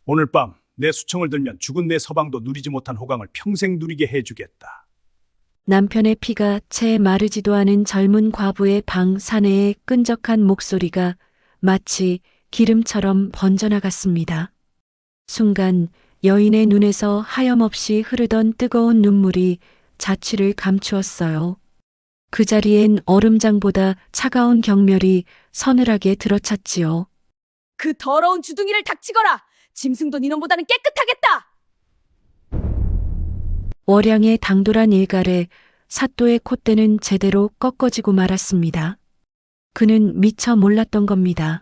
오늘 밤 내 수청을 들면 죽은 내 서방도 누리지 못한 호강을 평생 누리게 해주겠다. 남편의 피가 채 마르지도 않은 젊은 과부의 방 사내의 끈적한 목소리가 마치 기름처럼 번져나갔습니다. 순간 여인의 눈에서 하염없이 흐르던 뜨거운 눈물이 자취를 감추었어요. 그 자리엔 얼음장보다 차가운 경멸이 서늘하게 들어찼지요. 그 더러운 주둥이를 닥치거라! 짐승도 니놈보다는 깨끗하겠다! 월양의 당돌한 일갈에 사또의 콧대는 제대로 꺾어지고 말았습니다. 그는 미처 몰랐던 겁니다.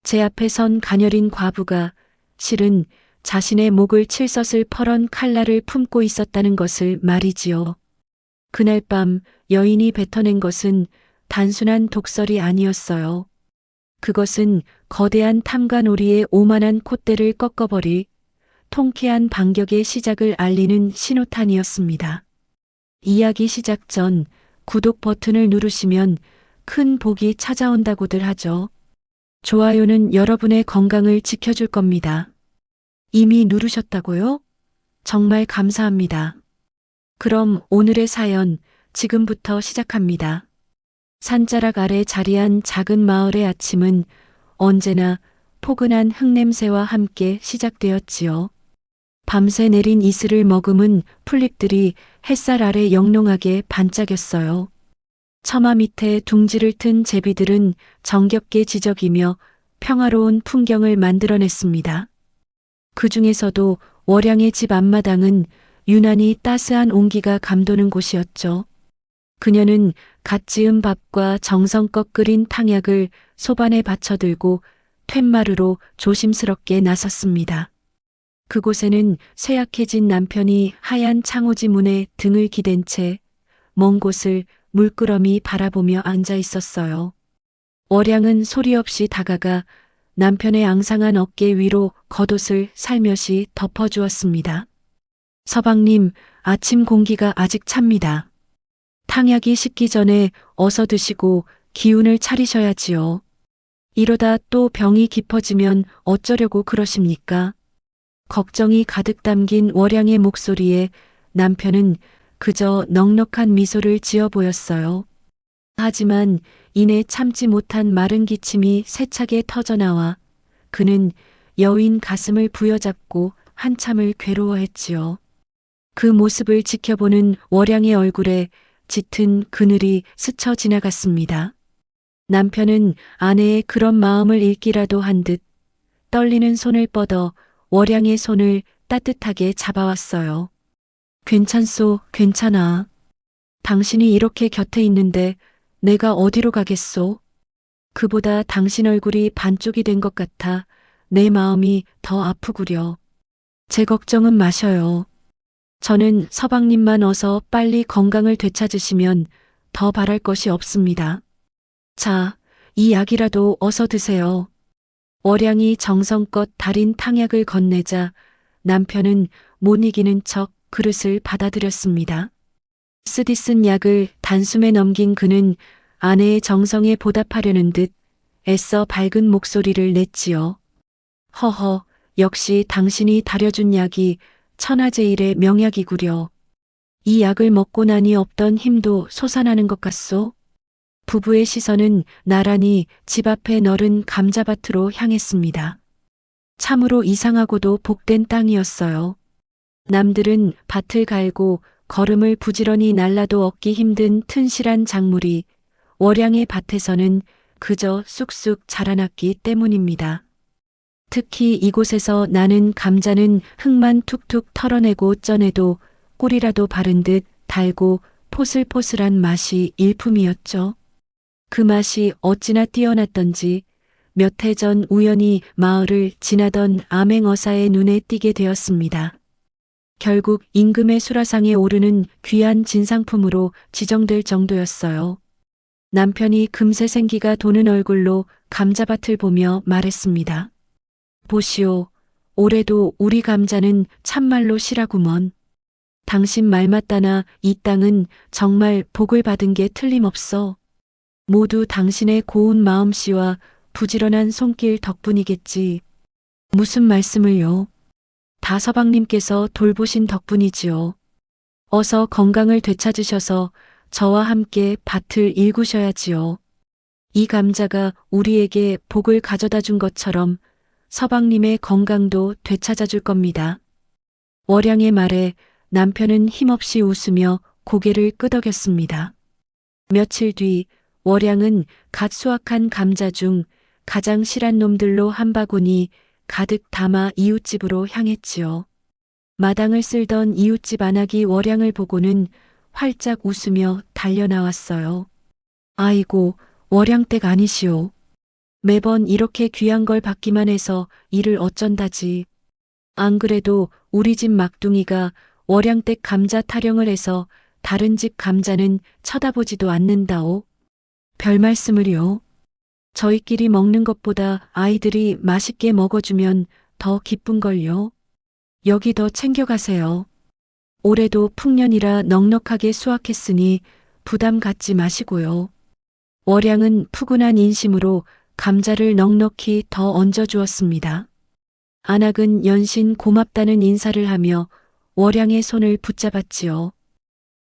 제 앞에 선 가녀린 과부가 실은 자신의 목을 칠섯을 펄은 칼날을 품고 있었다는 것을 말이지요. 그날 밤 여인이 뱉어낸 것은 단순한 독설이 아니었어요. 그것은 거대한 탐관오리의 오만한 콧대를 꺾어버릴 통쾌한 반격의 시작을 알리는 신호탄이었습니다. 이야기 시작 전 구독 버튼을 누르시면 큰 복이 찾아온다고들 하죠. 좋아요는 여러분의 건강을 지켜줄 겁니다. 이미 누르셨다고요? 정말 감사합니다. 그럼 오늘의 사연 지금부터 시작합니다. 산자락 아래 자리한 작은 마을의 아침은 언제나 포근한 흙냄새와 함께 시작되었지요. 밤새 내린 이슬을 머금은 풀잎들이 햇살 아래 영롱하게 반짝였어요. 처마 밑에 둥지를 튼 제비들은 정겹게 지저귀며 평화로운 풍경을 만들어냈습니다. 그 중에서도 월양의 집 앞마당은 유난히 따스한 온기가 감도는 곳이었죠. 그녀는 갓 지은 밥과 정성껏 끓인 탕약을 소반에 받쳐들고 툇마루로 조심스럽게 나섰습니다. 그곳에는 쇠약해진 남편이 하얀 창호지 문에 등을 기댄 채 먼 곳을 물끄러미 바라보며 앉아 있었어요. 월양은 소리 없이 다가가 남편의 앙상한 어깨 위로 겉옷을 살며시 덮어주었습니다. 서방님, 아침 공기가 아직 찹니다. 탕약이 식기 전에 어서 드시고 기운을 차리셔야지요. 이러다 또 병이 깊어지면 어쩌려고 그러십니까? 걱정이 가득 담긴 월양의 목소리에 남편은 그저 넉넉한 미소를 지어 보였어요. 하지만 이내 참지 못한 마른 기침이 세차게 터져나와 그는 여인 가슴을 부여잡고 한참을 괴로워했지요. 그 모습을 지켜보는 월양의 얼굴에 짙은 그늘이 스쳐 지나갔습니다. 남편은 아내의 그런 마음을 읽기라도 한 듯 떨리는 손을 뻗어 월양의 손을 따뜻하게 잡아왔어요. 괜찮소, 괜찮아. 당신이 이렇게 곁에 있는데 내가 어디로 가겠소? 그보다 당신 얼굴이 반쪽이 된 것 같아 내 마음이 더 아프구려. 제 걱정은 마셔요. 저는 서방님만 어서 빨리 건강을 되찾으시면 더 바랄 것이 없습니다. 자, 이 약이라도 어서 드세요. 월양이 정성껏 달인 탕약을 건네자 남편은 못 이기는 척 그릇을 받아들였습니다. 쓰디 쓴 약을 단숨에 넘긴 그는 아내의 정성에 보답하려는 듯 애써 밝은 목소리를 냈지요. 허허, 역시 당신이 다려준 약이 천하제일의 명약이구려. 이 약을 먹고 나니 없던 힘도 솟아나는 것 같소? 부부의 시선은 나란히 집 앞에 너른 감자밭으로 향했습니다. 참으로 이상하고도 복된 땅이었어요. 남들은 밭을 갈고 거름을 부지런히 날라도 얻기 힘든 튼실한 작물이 월양의 밭에서는 그저 쑥쑥 자라났기 때문입니다. 특히 이곳에서 나는 감자는 흙만 툭툭 털어내고 쪄내도 꿀이라도 바른 듯 달고 포슬포슬한 맛이 일품이었죠. 그 맛이 어찌나 뛰어났던지 몇 해 전 우연히 마을을 지나던 암행어사의 눈에 띄게 되었습니다. 결국 임금의 수라상에 오르는 귀한 진상품으로 지정될 정도였어요. 남편이 금세 생기가 도는 얼굴로 감자밭을 보며 말했습니다. 보시오, 올해도 우리 감자는 참말로 실하구먼. 당신 말 맞다나 이 땅은 정말 복을 받은 게 틀림없어. 모두 당신의 고운 마음씨와 부지런한 손길 덕분이겠지. 무슨 말씀을요? 다 서방님께서 돌보신 덕분이지요. 어서 건강을 되찾으셔서 저와 함께 밭을 일구셔야지요. 이 감자가 우리에게 복을 가져다 준 것처럼 서방님의 건강도 되찾아 줄 겁니다. 월양의 말에 남편은 힘없이 웃으며 고개를 끄덕였습니다. 며칠 뒤 월양은 갓 수확한 감자 중 가장 실한 놈들로 한 바구니 가득 담아 이웃집으로 향했지요. 마당을 쓸던 이웃집 아낙이 월양을 보고는 활짝 웃으며 달려나왔어요. 아이고, 월양댁 아니시오. 매번 이렇게 귀한 걸 받기만 해서 일을 어쩐다지. 안 그래도 우리 집 막둥이가 월양댁 감자 타령을 해서 다른 집 감자는 쳐다보지도 않는다오. 별 말씀을요. 저희끼리 먹는 것보다 아이들이 맛있게 먹어주면 더 기쁜걸요. 여기 더 챙겨가세요. 올해도 풍년이라 넉넉하게 수확했으니 부담 갖지 마시고요. 월양은 푸근한 인심으로 감자를 넉넉히 더 얹어주었습니다. 안악은 연신 고맙다는 인사를 하며 월양의 손을 붙잡았지요.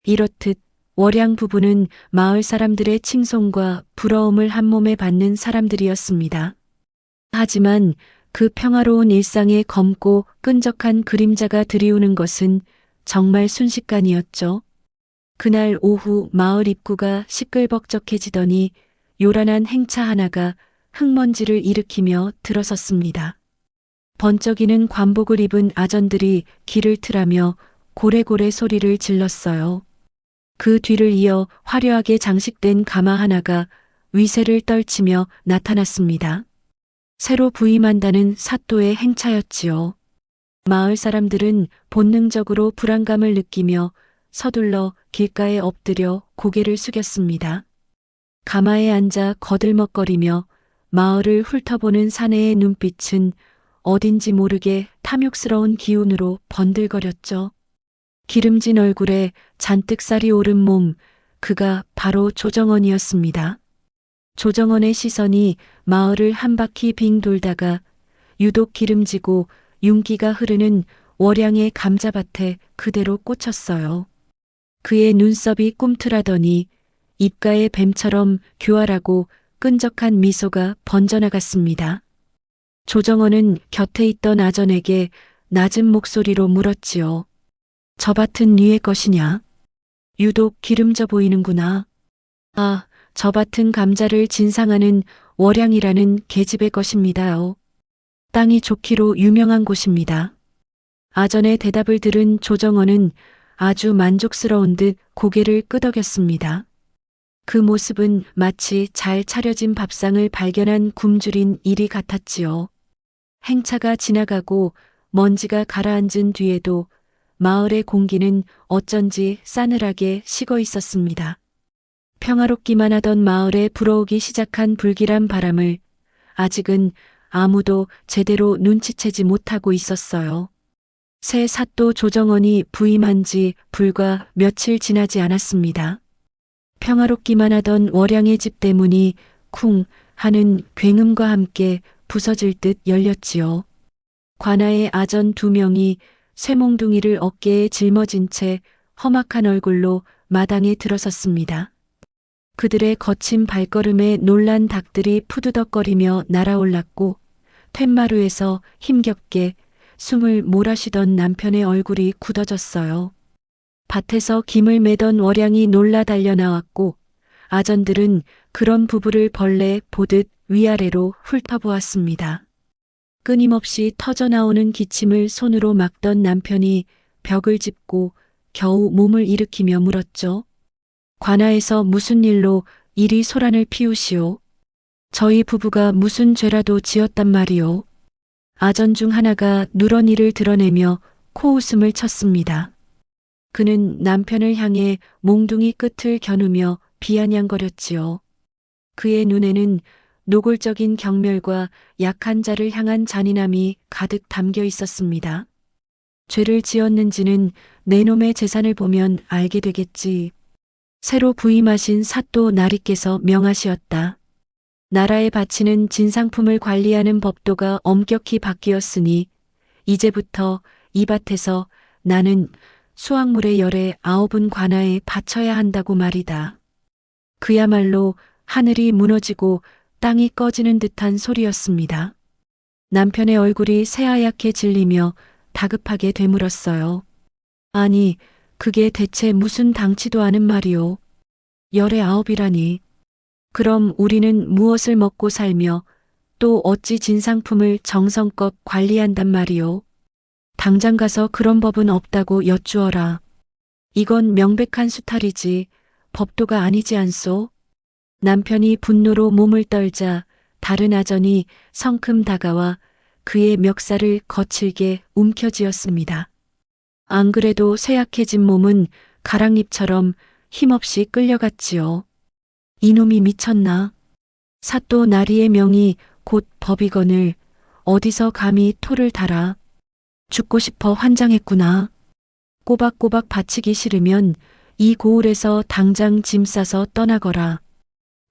이렇듯 월양 부부는 마을 사람들의 칭송과 부러움을 한 몸에 받는 사람들이었습니다. 하지만 그 평화로운 일상에 검고 끈적한 그림자가 드리우는 것은 정말 순식간이었죠. 그날 오후 마을 입구가 시끌벅적해지더니 요란한 행차 하나가 흙먼지를 일으키며 들어섰습니다. 번쩍이는 관복을 입은 아전들이 길을 트라며 고래고래 소리를 질렀어요. 그 뒤를 이어 화려하게 장식된 가마 하나가 위세를 떨치며 나타났습니다. 새로 부임한다는 사또의 행차였지요. 마을 사람들은 본능적으로 불안감을 느끼며 서둘러 길가에 엎드려 고개를 숙였습니다. 가마에 앉아 거들먹거리며 마을을 훑어보는 사내의 눈빛은 어딘지 모르게 탐욕스러운 기운으로 번들거렸죠. 기름진 얼굴에 잔뜩 살이 오른 몸, 그가 바로 조정원이었습니다. 조정원의 시선이 마을을 한 바퀴 빙 돌다가 유독 기름지고 윤기가 흐르는 월양의 감자밭에 그대로 꽂혔어요. 그의 눈썹이 꿈틀하더니 입가에 뱀처럼 교활하고 끈적한 미소가 번져나갔습니다. 조정원은 곁에 있던 아전에게 낮은 목소리로 물었지요. 저 밭은 니의 것이냐? 유독 기름져 보이는구나. 아, 저 밭은 감자를 진상하는 월양이라는 계집의 것입니다요. 땅이 좋기로 유명한 곳입니다. 아전의 대답을 들은 조정원은 아주 만족스러운 듯 고개를 끄덕였습니다. 그 모습은 마치 잘 차려진 밥상을 발견한 굶주린 일이 같았지요. 행차가 지나가고 먼지가 가라앉은 뒤에도 마을의 공기는 어쩐지 싸늘하게 식어 있었습니다. 평화롭기만 하던 마을에 불어오기 시작한 불길한 바람을 아직은 아무도 제대로 눈치채지 못하고 있었어요. 새 사또 조정원이 부임한 지 불과 며칠 지나지 않았습니다. 평화롭기만 하던 월양의 집 대문이 쿵 하는 굉음과 함께 부서질 듯 열렸지요. 관아의 아전 2명이 쇠몽둥이를 어깨에 짊어진 채 험악한 얼굴로 마당에 들어섰습니다. 그들의 거친 발걸음에 놀란 닭들이 푸드덕거리며 날아올랐고 툇마루에서 힘겹게 숨을 몰아쉬던 남편의 얼굴이 굳어졌어요. 밭에서 김을 매던 월양이 놀라 달려나왔고 아전들은 그런 부부를 벌레 보듯 위아래로 훑어보았습니다. 끊임없이 터져나오는 기침을 손으로 막던 남편이 벽을 짚고 겨우 몸을 일으키며 물었죠. 관아에서 무슨 일로 이리 소란을 피우시오? 저희 부부가 무슨 죄라도 지었단 말이오? 아전 중 하나가 누런이를 드러내며 코웃음을 쳤습니다. 그는 남편을 향해 몽둥이 끝을 겨누며 비아냥거렸지요. 그의 눈에는 노골적인 경멸과 약한 자를 향한 잔인함이 가득 담겨 있었습니다. 죄를 지었는지는 내 놈의 재산을 보면 알게 되겠지. 새로 부임하신 사또 나리께서 명하시었다. 나라에 바치는 진상품을 관리하는 법도가 엄격히 바뀌었으니 이제부터 이 밭에서 나는 수확물의 열에 9은 관아에 바쳐야 한다고 말이다. 그야말로 하늘이 무너지고 땅이 꺼지는 듯한 소리였습니다. 남편의 얼굴이 새하얗게 질리며 다급하게 되물었어요. 아니, 그게 대체 무슨 당치도 않은 말이오. 열의 9이라니. 그럼 우리는 무엇을 먹고 살며 또 어찌 진상품을 정성껏 관리한단 말이오. 당장 가서 그런 법은 없다고 여쭈어라. 이건 명백한 수탈이지 법도가 아니지 않소? 남편이 분노로 몸을 떨자 다른 아전이 성큼 다가와 그의 멱살을 거칠게 움켜쥐었습니다. 안 그래도 쇠약해진 몸은 가랑잎처럼 힘없이 끌려갔지요. 이놈이 미쳤나? 사또 나리의 명이 곧 법이거늘 어디서 감히 토를 달아. 죽고 싶어 환장했구나. 꼬박꼬박 바치기 싫으면 이 고을에서 당장 짐 싸서 떠나거라.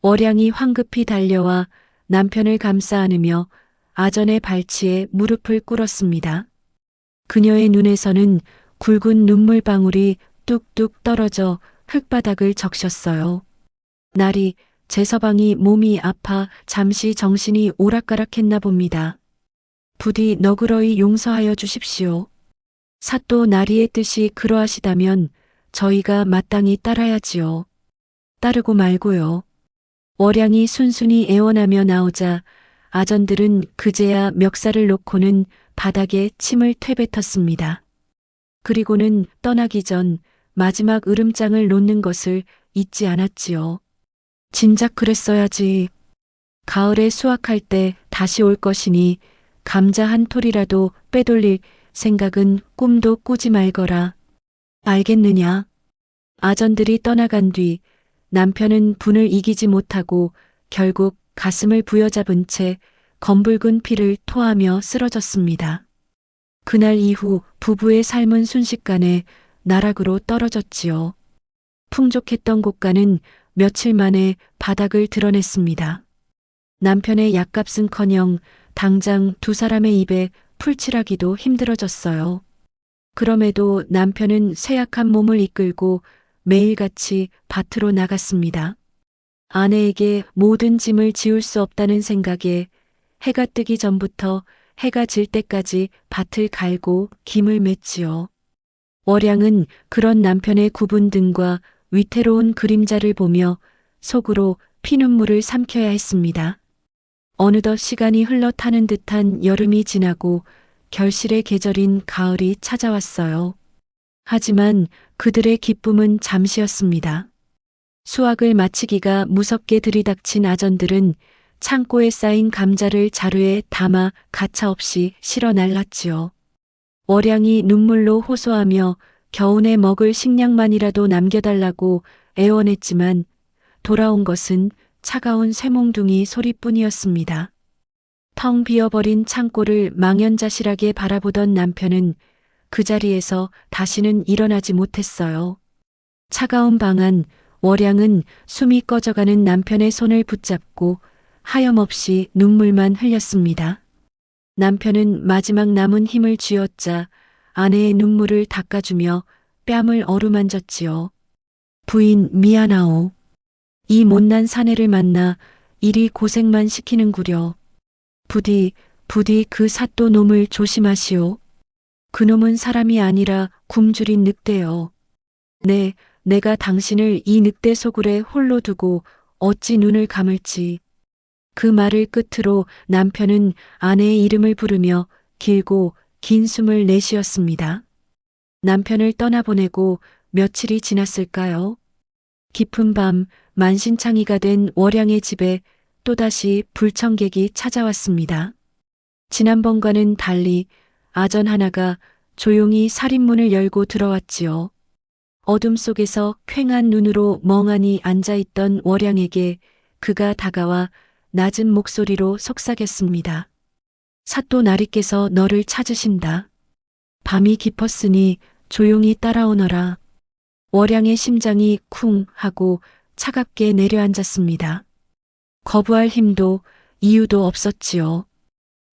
월양이 황급히 달려와 남편을 감싸 안으며 아전의 발치에 무릎을 꿇었습니다. 그녀의 눈에서는 굵은 눈물방울이 뚝뚝 떨어져 흙바닥을 적셨어요. 날이 제 서방이 몸이 아파 잠시 정신이 오락가락했나 봅니다. 부디 너그러이 용서하여 주십시오. 사또 나리의 뜻이 그러하시다면 저희가 마땅히 따라야지요. 따르고 말고요. 월양이 순순히 애원하며 나오자 아전들은 그제야 멱살을 놓고는 바닥에 침을 퇴뱉었습니다. 그리고는 떠나기 전 마지막 으름장을 놓는 것을 잊지 않았지요. 진작 그랬어야지. 가을에 수확할 때 다시 올 것이니 감자 한 톨이라도 빼돌릴 생각은 꿈도 꾸지 말거라. 알겠느냐? 아전들이 떠나간 뒤 남편은 분을 이기지 못하고 결국 가슴을 부여잡은 채 검붉은 피를 토하며 쓰러졌습니다. 그날 이후 부부의 삶은 순식간에 나락으로 떨어졌지요. 풍족했던 곳가는 며칠 만에 바닥을 드러냈습니다. 남편의 약값은커녕 당장 두 사람의 입에 풀칠하기도 힘들어졌어요. 그럼에도 남편은 쇠약한 몸을 이끌고 매일같이 밭으로 나갔습니다. 아내에게 모든 짐을 지울 수 없다는 생각에 해가 뜨기 전부터 해가 질 때까지 밭을 갈고 김을 맸지요. 월양은 그런 남편의 굽은 등과 위태로운 그림자를 보며 속으로 피눈물을 삼켜야 했습니다. 어느덧 시간이 흘러 타는 듯한 여름이 지나고 결실의 계절인 가을이 찾아왔어요. 하지만 그들의 기쁨은 잠시였습니다. 수확을 마치기가 무섭게 들이닥친 아전들은 창고에 쌓인 감자를 자루에 담아 가차없이 실어 날랐지요. 월양이 눈물로 호소하며 겨우내 먹을 식량만이라도 남겨달라고 애원했지만 돌아온 것은 차가운 쇠몽둥이 소리뿐이었습니다. 텅 비어버린 창고를 망연자실하게 바라보던 남편은 그 자리에서 다시는 일어나지 못했어요. 차가운 방 안 월양은 숨이 꺼져가는 남편의 손을 붙잡고 하염없이 눈물만 흘렸습니다. 남편은 마지막 남은 힘을 쥐어짜 아내의 눈물을 닦아주며 뺨을 어루만졌지요. 부인 미안하오. 이 못난 사내를 만나 이리 고생만 시키는구려. 부디 그 사또 놈을 조심하시오. 그놈은 사람이 아니라 굶주린 늑대요. 내가 당신을 이 늑대 소굴에 홀로 두고 어찌 눈을 감을지. 그 말을 끝으로 남편은 아내의 이름을 부르며 길고 긴 숨을 내쉬었습니다. 남편을 떠나보내고 며칠이 지났을까요? 깊은 밤 만신창이가 된 월양의 집에 또다시 불청객이 찾아왔습니다. 지난번과는 달리 아전 하나가 조용히 살인문을 열고 들어왔지요. 어둠 속에서 퀭한 눈으로 멍하니 앉아있던 월양에게 그가 다가와 낮은 목소리로 속삭였습니다. 사또 나리께서 너를 찾으신다. 밤이 깊었으니 조용히 따라오너라. 월양의 심장이 쿵 하고 차갑게 내려앉았습니다. 거부할 힘도 이유도 없었지요.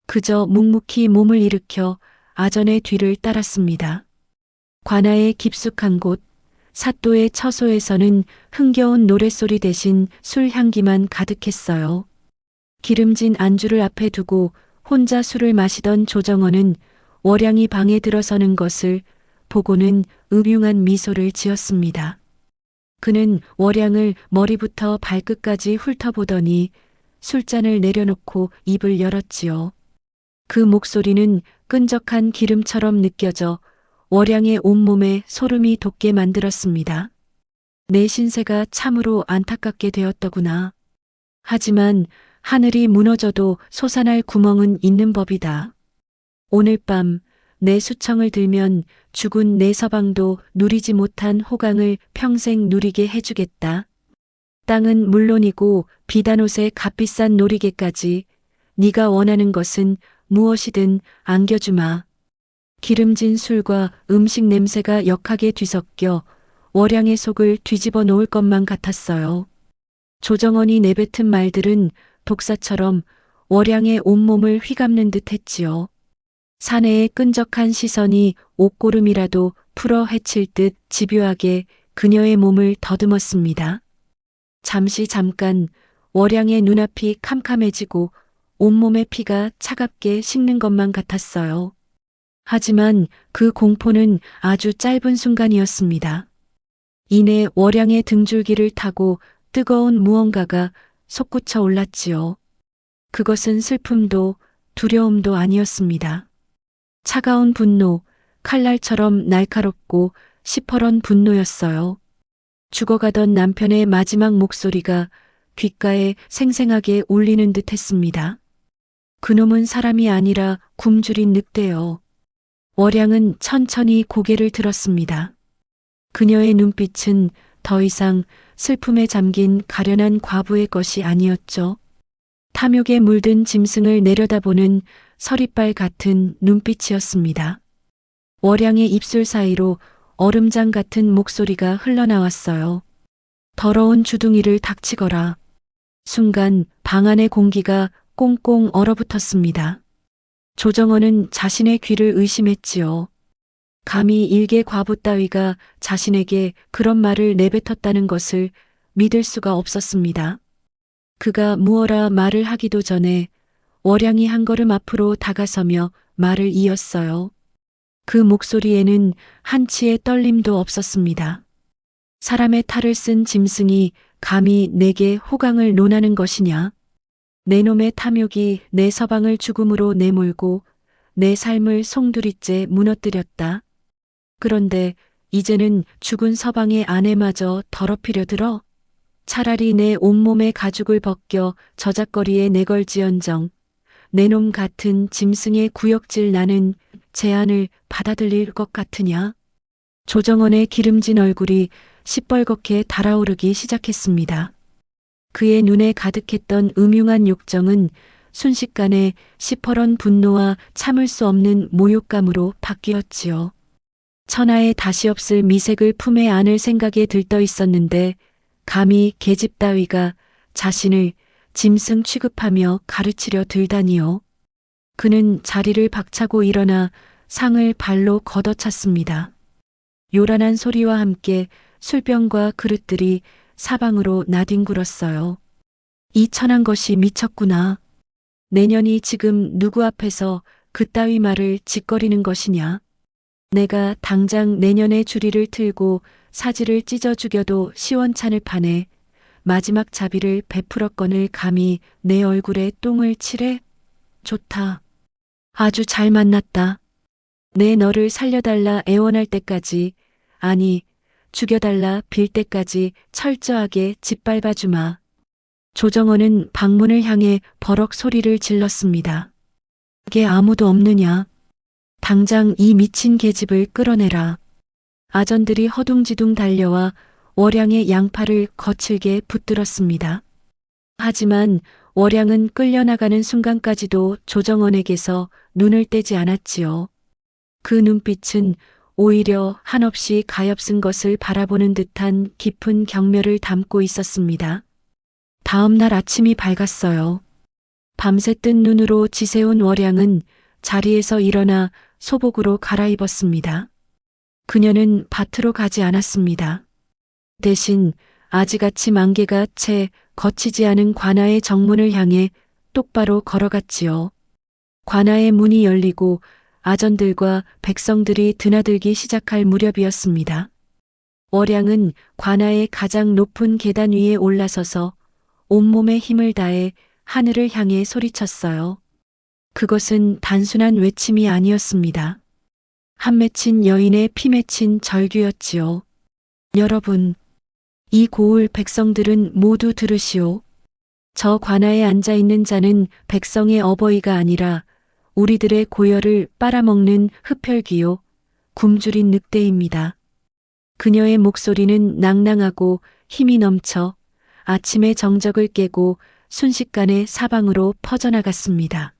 그저 묵묵히 몸을 일으켜 아전의 뒤를 따랐습니다. 관아의 깊숙한 곳, 사또의 처소에서는 흥겨운 노랫소리 대신 술 향기만 가득했어요. 기름진 안주를 앞에 두고 혼자 술을 마시던 조정원은 월양이 방에 들어서는 것을 보고는 음흉한 미소를 지었습니다. 그는 월양을 머리부터 발끝까지 훑어보더니 술잔을 내려놓고 입을 열었지요. 그 목소리는 끈적한 기름처럼 느껴져 월양의 온몸에 소름이 돋게 만들었습니다. 내 신세가 참으로 안타깝게 되었더구나. 하지만 하늘이 무너져도 솟아날 구멍은 있는 법이다. 오늘 밤 내 수청을 들면 죽은 내 서방도 누리지 못한 호강을 평생 누리게 해주겠다. 땅은 물론이고 비단옷에 값비싼 놀이개까지 네가 원하는 것은 무엇이든 안겨주마. 기름진 술과 음식 냄새가 역하게 뒤섞여 월양의 속을 뒤집어 놓을 것만 같았어요. 조정원이 내뱉은 말들은 독사처럼 월양의 온몸을 휘감는 듯 했지요. 사내의 끈적한 시선이 옷고름이라도 풀어 헤칠 듯 집요하게 그녀의 몸을 더듬었습니다. 잠깐 월양의 눈앞이 캄캄해지고 온몸의 피가 차갑게 식는 것만 같았어요. 하지만 그 공포는 아주 짧은 순간이었습니다. 이내 월양의 등줄기를 타고 뜨거운 무언가가 솟구쳐 올랐지요. 그것은 슬픔도 두려움도 아니었습니다. 차가운 분노, 칼날처럼 날카롭고 시퍼런 분노였어요. 죽어가던 남편의 마지막 목소리가 귓가에 생생하게 울리는 듯 했습니다. 그놈은 사람이 아니라 굶주린 늑대요. 월양은 천천히 고개를 들었습니다. 그녀의 눈빛은 더 이상 슬픔에 잠긴 가련한 과부의 것이 아니었죠. 탐욕에 물든 짐승을 내려다보는 서리빨 같은 눈빛이었습니다. 월양의 입술 사이로 얼음장 같은 목소리가 흘러나왔어요. 더러운 주둥이를 닥치거라. 순간 방 안의 공기가 꽁꽁 얼어붙었습니다. 조정원은 자신의 귀를 의심했지요. 감히 일개 과부 따위가 자신에게 그런 말을 내뱉었다는 것을 믿을 수가 없었습니다. 그가 무어라 말을 하기도 전에 월양이 한 걸음 앞으로 다가서며 말을 이었어요. 그 목소리에는 한치의 떨림도 없었습니다. 사람의 탈을 쓴 짐승이 감히 내게 호강을 논하는 것이냐? 내 놈의 탐욕이 내 서방을 죽음으로 내몰고 내 삶을 송두리째 무너뜨렸다. 그런데 이제는 죽은 서방의 아내마저 더럽히려 들어? 차라리 내 온몸의 가죽을 벗겨 저작거리에 내걸지언정 내 놈 같은 짐승의 구역질 나는 제안을 받아들일 것 같으냐? 조정원의 기름진 얼굴이 시뻘겋게 달아오르기 시작했습니다. 그의 눈에 가득했던 음흉한 욕정은 순식간에 시퍼런 분노와 참을 수 없는 모욕감으로 바뀌었지요. 천하에 다시 없을 미색을 품에 안을 생각에 들떠 있었는데 감히 계집 따위가 자신을 짐승 취급하며 가르치려 들다니요. 그는 자리를 박차고 일어나 상을 발로 걷어찼습니다. 요란한 소리와 함께 술병과 그릇들이 사방으로 나뒹굴었어요. 이 천한 것이 미쳤구나. 내년이 지금 누구 앞에서 그따위 말을 짓거리는 것이냐. 내가 당장 내년의 주리를 틀고 사지를 찢어 죽여도 시원찮을 판에 마지막 자비를 베풀었거늘 감히 내 얼굴에 똥을 칠해? 좋다. 아주 잘 만났다. 내 너를 살려달라 애원할 때까지, 아니 죽여달라 빌 때까지 철저하게 짓밟아주마. 조정원은 방문을 향해 버럭 소리를 질렀습니다. 그게 아무도 없느냐? 당장 이 미친 계집을 끌어내라. 아전들이 허둥지둥 달려와 월양의 양팔을 거칠게 붙들었습니다. 하지만 월양은 끌려나가는 순간까지도 조정원에게서 눈을 떼지 않았지요. 그 눈빛은 오히려 한없이 가엾은 것을 바라보는 듯한 깊은 경멸을 담고 있었습니다. 다음 날 아침이 밝았어요. 밤새 뜬 눈으로 지새운 월양은 자리에서 일어나 소복으로 갈아입었습니다. 그녀는 밭으로 가지 않았습니다. 대신 아지같이 만개가 채 거치지 않은 관아의 정문을 향해 똑바로 걸어갔지요. 관아의 문이 열리고 아전들과 백성들이 드나들기 시작할 무렵이었습니다. 월양은 관아의 가장 높은 계단 위에 올라서서 온몸에 힘을 다해 하늘을 향해 소리쳤어요. 그것은 단순한 외침이 아니었습니다. 한 맺힌 여인의 피 맺힌 절규였지요. 여러분, 이 고을 백성들은 모두 들으시오. 저 관아에 앉아 있는 자는 백성의 어버이가 아니라 우리들의 고열을 빨아먹는 흡혈귀요, 굶주린 늑대입니다. 그녀의 목소리는 낭낭하고 힘이 넘쳐 아침의 정적을 깨고 순식간에 사방으로 퍼져나갔습니다.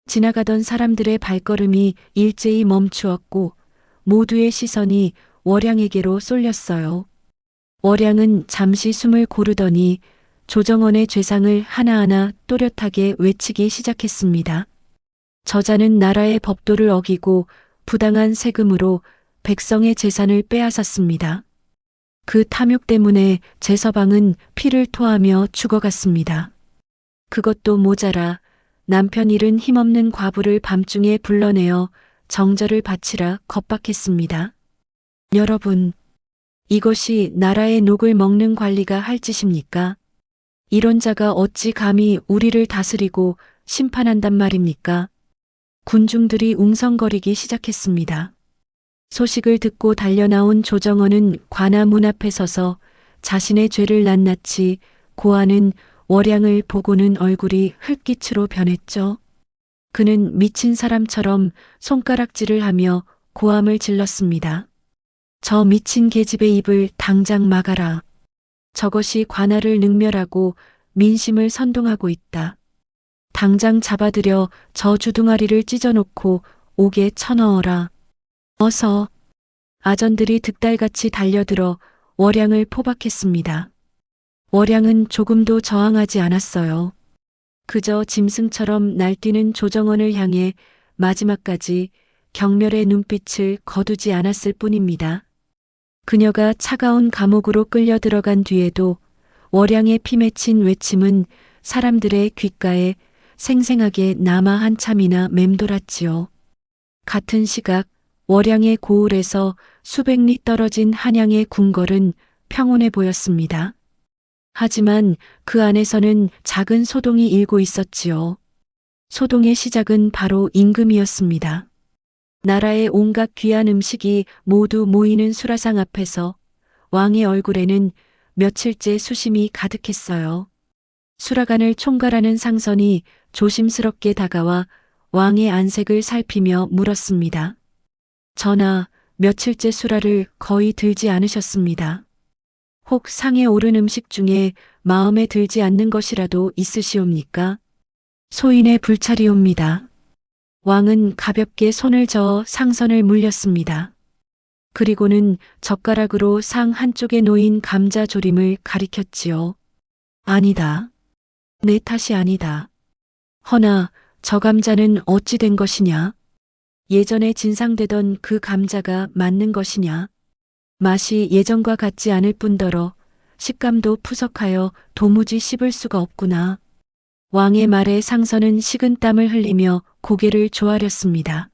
지나가던 사람들의 발걸음이 일제히 멈추었고 모두의 시선이 월양에게로 쏠렸어요. 월양은 잠시 숨을 고르더니 조정원의 죄상을 하나하나 또렷하게 외치기 시작했습니다. 저자는 나라의 법도를 어기고 부당한 세금으로 백성의 재산을 빼앗았습니다. 그 탐욕 때문에 제서방은 피를 토하며 죽어갔습니다. 그것도 모자라 남편 잃은 힘없는 과부를 밤중에 불러내어 정절을 바치라 겁박했습니다. 여러분, 이것이 나라의 녹을 먹는 관리가 할 짓입니까? 이런 자가 어찌 감히 우리를 다스리고 심판한단 말입니까? 군중들이 웅성거리기 시작했습니다. 소식을 듣고 달려나온 조정원은 관아 문 앞에 서서 자신의 죄를 낱낱이 고하는 월양을 보고는 얼굴이 흙빛으로 변했죠. 그는 미친 사람처럼 손가락질을 하며 고함을 질렀습니다. 저 미친 계집의 입을 당장 막아라. 저것이 관아를 능멸하고 민심을 선동하고 있다. 당장 잡아들여 저 주둥아리를 찢어놓고 옥에 쳐넣어라. 어서. 아전들이 득달같이 달려들어 월양을 포박했습니다. 월양은 조금도 저항하지 않았어요. 그저 짐승처럼 날뛰는 조정원을 향해 마지막까지 경멸의 눈빛을 거두지 않았을 뿐입니다. 그녀가 차가운 감옥으로 끌려 들어간 뒤에도 월양의 피 맺힌 외침은 사람들의 귓가에 생생하게 남아 한참이나 맴돌았지요. 같은 시각 월양의 고을에서 수백 리 떨어진 한양의 궁궐은 평온해 보였습니다. 하지만 그 안에서는 작은 소동이 일고 있었지요. 소동의 시작은 바로 임금이었습니다. 나라의 온갖 귀한 음식이 모두 모이는 수라상 앞에서 왕의 얼굴에는 며칠째 수심이 가득했어요. 수라간을 총괄하는 상선이 조심스럽게 다가와 왕의 안색을 살피며 물었습니다. 전하, 며칠째 수라를 거의 들지 않으셨습니다. 혹 상에 오른 음식 중에 마음에 들지 않는 것이라도 있으시옵니까? 소인의 불찰이옵니다. 왕은 가볍게 손을 저어 상선을 물렸습니다. 그리고는 젓가락으로 상 한쪽에 놓인 감자 조림을 가리켰지요. 아니다. 내 탓이 아니다. 허나 저 감자는 어찌 된 것이냐? 예전에 진상되던 그 감자가 맞는 것이냐? 맛이 예전과 같지 않을 뿐더러 식감도 푸석하여 도무지 씹을 수가 없구나. 왕의 말에 상선은 식은땀을 흘리며 고개를 조아렸습니다.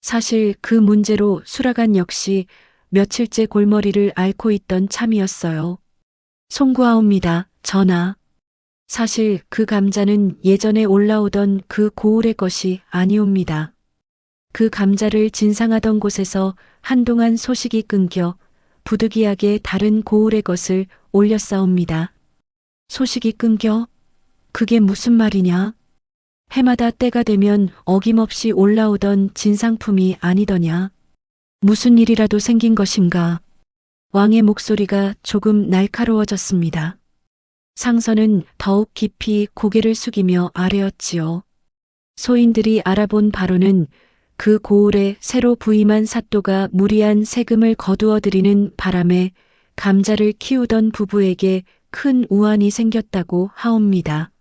사실 그 문제로 수라간 역시 며칠째 골머리를 앓고 있던 참이었어요. 송구하옵니다, 전하. 사실 그 감자는 예전에 올라오던 그 고을의 것이 아니옵니다. 그 감자를 진상하던 곳에서 한동안 소식이 끊겨 부득이하게 다른 고을의 것을 올렸사옵니다. 소식이 끊겨? 그게 무슨 말이냐? 해마다 때가 되면 어김없이 올라오던 진상품이 아니더냐? 무슨 일이라도 생긴 것인가? 왕의 목소리가 조금 날카로워졌습니다. 상선은 더욱 깊이 고개를 숙이며 아뢰었지요. 소인들이 알아본 바로는 그 고을에 새로 부임한 사또가 무리한 세금을 거두어 들이는 바람에 감자를 키우던 부부에게 큰 우환이 생겼다고 하옵니다.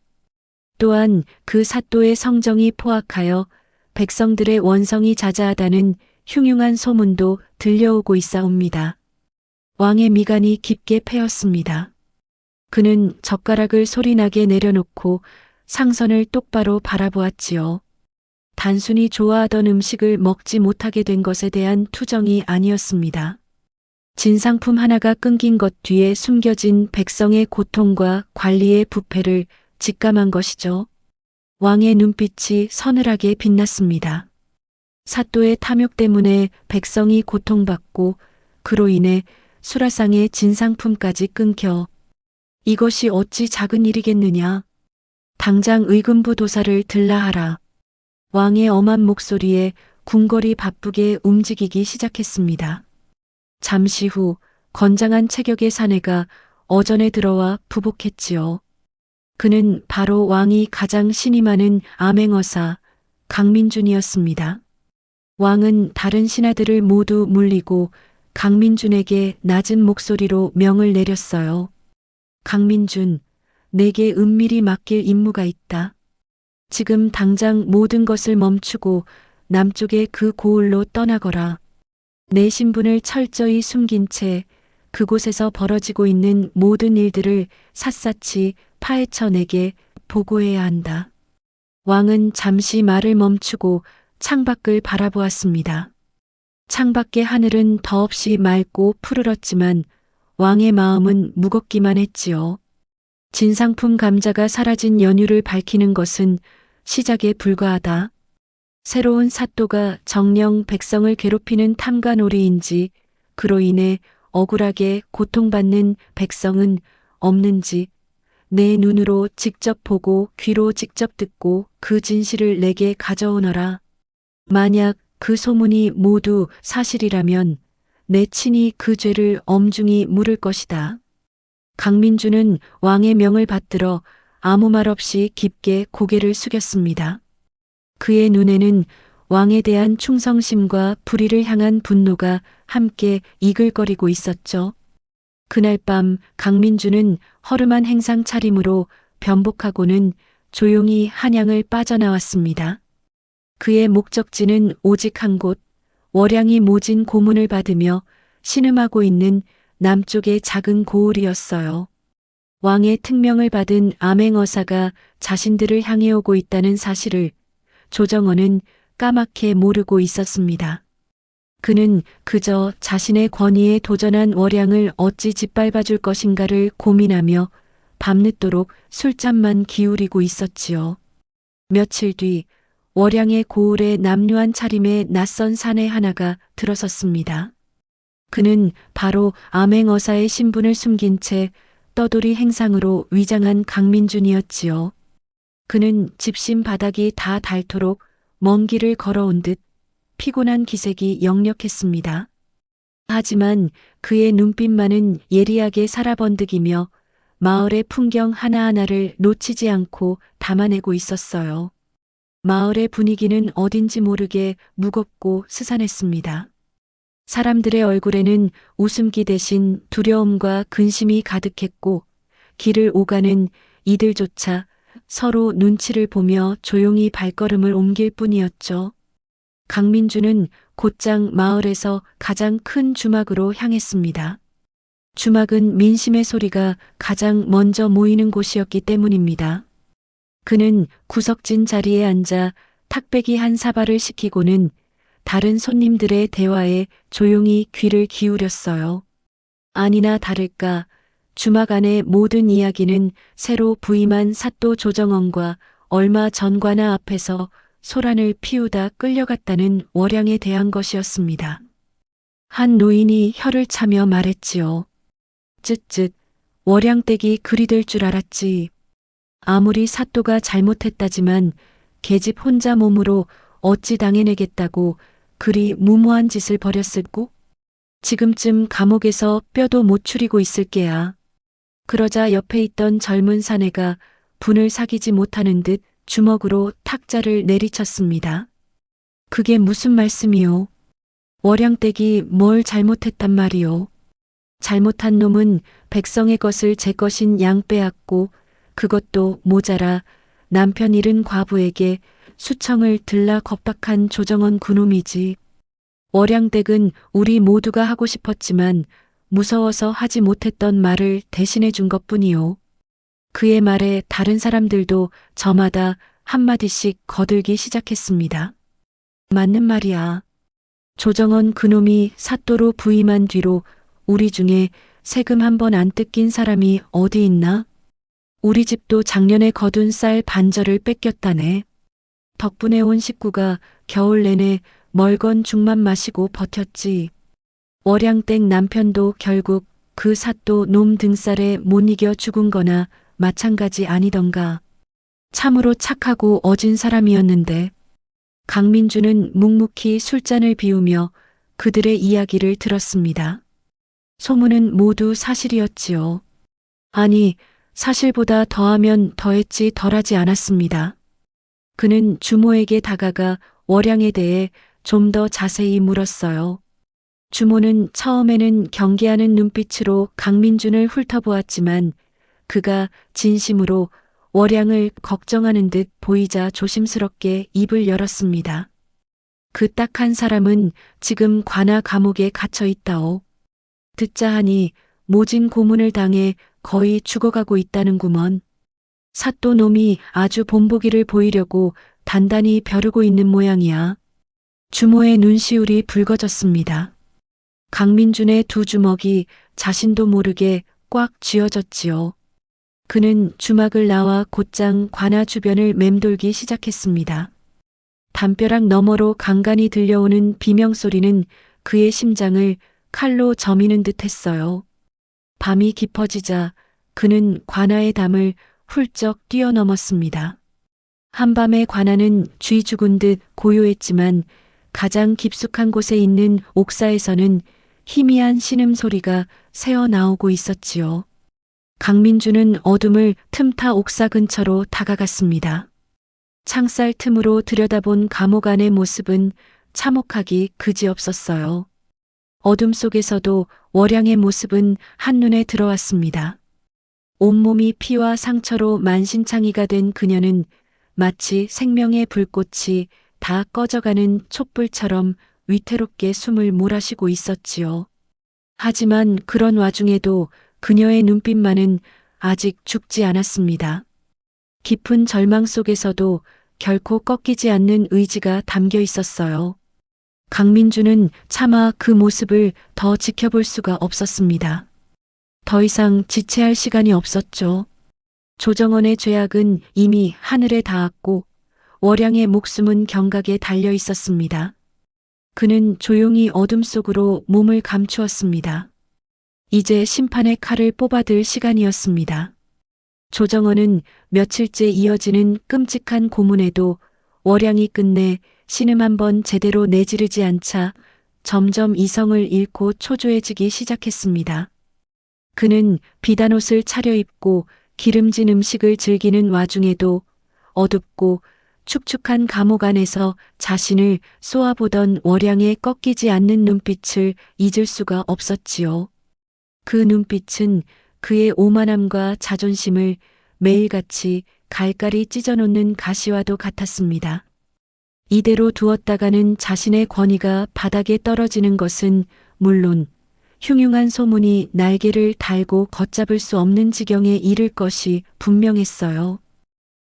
또한 그 사또의 성정이 포악하여 백성들의 원성이 자자하다는 흉흉한 소문도 들려오고 있사옵니다. 왕의 미간이 깊게 패였습니다. 그는 젓가락을 소리나게 내려놓고 상선을 똑바로 바라보았지요. 단순히 좋아하던 음식을 먹지 못하게 된 것에 대한 투정이 아니었습니다. 진상품 하나가 끊긴 것 뒤에 숨겨진 백성의 고통과 관리의 부패를 직감한 것이죠. 왕의 눈빛이 서늘하게 빛났습니다. 사또의 탐욕 때문에 백성이 고통받고 그로 인해 수라상의 진상품까지 끊겨 이것이 어찌 작은 일이겠느냐. 당장 의금부 도사를 들라하라. 왕의 엄한 목소리에 궁궐이 바쁘게 움직이기 시작했습니다. 잠시 후 건장한 체격의 사내가 어전에 들어와 부복했지요. 그는 바로 왕이 가장 신이 많은 암행어사 강민준이었습니다. 왕은 다른 신하들을 모두 물리고 강민준에게 낮은 목소리로 명을 내렸어요. 강민준, 내게 은밀히 맡길 임무가 있다. 지금 당장 모든 것을 멈추고 남쪽의 그 고을로 떠나거라. 내 신분을 철저히 숨긴 채 그곳에서 벌어지고 있는 모든 일들을 샅샅이 파헤쳐 내게 보고해야 한다. 왕은 잠시 말을 멈추고 창밖을 바라보았습니다. 창밖의 하늘은 더없이 맑고 푸르렀지만 왕의 마음은 무겁기만 했지요. 진상품 감자가 사라진 연유를 밝히는 것은 시작에 불과하다. 새로운 사또가 정녕 백성을 괴롭히는 탐관오리인지 그로 인해 억울하게 고통받는 백성은 없는지 내 눈으로 직접 보고 귀로 직접 듣고 그 진실을 내게 가져오너라. 만약 그 소문이 모두 사실이라면 내 친히 그 죄를 엄중히 물을 것이다. 강민준은 왕의 명을 받들어 아무 말 없이 깊게 고개를 숙였습니다. 그의 눈에는 왕에 대한 충성심과 불의를 향한 분노가 함께 이글거리고 있었죠. 그날 밤 강민준은 허름한 행상 차림으로 변복하고는 조용히 한양을 빠져나왔습니다. 그의 목적지는 오직 한 곳, 월양이 모진 고문을 받으며 신음하고 있는 남쪽의 작은 고을이었어요. 왕의 특명을 받은 암행어사가 자신들을 향해 오고 있다는 사실을 조정원은 까맣게 모르고 있었습니다. 그는 그저 자신의 권위에 도전한 월양을 어찌 짓밟아 줄 것인가를 고민하며 밤늦도록 술잔만 기울이고 있었지요. 며칠 뒤 월양의 고을에 남루한 차림의 낯선 사내 하나가 들어섰습니다. 그는 바로 암행어사의 신분을 숨긴 채 떠돌이 행상으로 위장한 강민준이었지요. 그는 집신 바닥이 다 닳도록 먼 길을 걸어온 듯 피곤한 기색이 역력했습니다. 하지만 그의 눈빛만은 예리하게 살아번득이며 마을의 풍경 하나하나를 놓치지 않고 담아내고 있었어요. 마을의 분위기는 어딘지 모르게 무겁고 스산했습니다. 사람들의 얼굴에는 웃음기 대신 두려움과 근심이 가득했고 길을 오가는 이들조차 서로 눈치를 보며 조용히 발걸음을 옮길 뿐이었죠. 강민준은 곧장 마을에서 가장 큰 주막으로 향했습니다. 주막은 민심의 소리가 가장 먼저 모이는 곳이었기 때문입니다. 그는 구석진 자리에 앉아 탁배기 한 사발을 시키고는 다른 손님들의 대화에 조용히 귀를 기울였어요. 아니나 다를까 주막 안의 모든 이야기는 새로 부임한 사또 조정원과 얼마 전관아 앞에서 소란을 피우다 끌려갔다는 월양에 대한 것이었습니다. 한 노인이 혀를 차며 말했지요. 쯧쯧, 월양댁이 그리 될 줄 알았지. 아무리 사또가 잘못했다지만 계집 혼자 몸으로 어찌 당해내겠다고 그리 무모한 짓을 벌였을꼬? 지금쯤 감옥에서 뼈도 못 추리고 있을 게야. 그러자 옆에 있던 젊은 사내가 분을 사기지 못하는 듯 주먹으로 탁자를 내리쳤습니다. 그게 무슨 말씀이요? 월양댁이 뭘 잘못했단 말이요? 잘못한 놈은 백성의 것을 제 것인 양 빼앗고 그것도 모자라 남편 잃은 과부에게 수청을 들라 겁박한 조정원 그놈이지. 월양댁은 우리 모두가 하고 싶었지만 무서워서 하지 못했던 말을 대신해 준 것뿐이요. 그의 말에 다른 사람들도 저마다 한마디씩 거들기 시작했습니다. 맞는 말이야. 조정원 그놈이 사또로 부임한 뒤로 우리 중에 세금 한 번 안 뜯긴 사람이 어디 있나? 우리 집도 작년에 거둔 쌀 반절을 뺏겼다네. 덕분에 온 식구가 겨울 내내 멀건 죽만 마시고 버텼지. 월양댁 남편도 결국 그 사또 놈 등살에 못 이겨 죽은 거나 마찬가지 아니던가. 참으로 착하고 어진 사람이었는데. 강민주는 묵묵히 술잔을 비우며 그들의 이야기를 들었습니다. 소문은 모두 사실이었지요. 아니, 사실보다 더하면 더했지 덜하지 않았습니다. 그는 주모에게 다가가 월양에 대해 좀 더 자세히 물었어요. 주모는 처음에는 경계하는 눈빛으로 강민준을 훑어보았지만 그가 진심으로 월양을 걱정하는 듯 보이자 조심스럽게 입을 열었습니다. 그 딱 한 사람은 지금 관아 감옥에 갇혀 있다오. 듣자 하니 모진 고문을 당해 거의 죽어가고 있다는구먼. 사또 놈이 아주 본보기를 보이려고 단단히 벼르고 있는 모양이야. 주모의 눈시울이 붉어졌습니다. 강민준의 두 주먹이 자신도 모르게 꽉 쥐어졌지요. 그는 주막을 나와 곧장 관아 주변을 맴돌기 시작했습니다. 담벼락 너머로 간간히 들려오는 비명소리는 그의 심장을 칼로 저미는 듯 했어요. 밤이 깊어지자 그는 관아의 담을 훌쩍 뛰어넘었습니다. 한밤의 관아는 쥐 죽은 듯 고요했지만 가장 깊숙한 곳에 있는 옥사에서는 희미한 신음소리가 새어나오고 있었지요. 강민주는 어둠을 틈타 옥사 근처로 다가갔습니다. 창살 틈으로 들여다본 감옥 안의 모습은 참혹하기 그지없었어요. 어둠 속에서도 월양의 모습은 한눈에 들어왔습니다. 온몸이 피와 상처로 만신창이가 된 그녀는 마치 생명의 불꽃이 다 꺼져가는 촛불처럼 위태롭게 숨을 몰아쉬고 있었지요. 하지만 그런 와중에도 그녀의 눈빛만은 아직 죽지 않았습니다. 깊은 절망 속에서도 결코 꺾이지 않는 의지가 담겨 있었어요. 강민주는 차마 그 모습을 더 지켜볼 수가 없었습니다. 더 이상 지체할 시간이 없었죠. 조정원의 죄악은 이미 하늘에 닿았고 월양의 목숨은 경각에 달려 있었습니다. 그는 조용히 어둠 속으로 몸을 감추었습니다. 이제 심판의 칼을 뽑아들 시간이었습니다. 조정원은 며칠째 이어지는 끔찍한 고문에도 월양이 끝내 신음 한번 제대로 내지르지 않자 점점 이성을 잃고 초조해지기 시작했습니다. 그는 비단옷을 차려입고 기름진 음식을 즐기는 와중에도 어둡고 축축한 감옥 안에서 자신을 쏘아보던 월양의 꺾이지 않는 눈빛을 잊을 수가 없었지요. 그 눈빛은 그의 오만함과 자존심을 매일같이 갈갈이 찢어놓는 가시와도 같았습니다. 이대로 두었다가는 자신의 권위가 바닥에 떨어지는 것은 물론 흉흉한 소문이 날개를 달고 걷잡을 수 없는 지경에 이를 것이 분명했어요.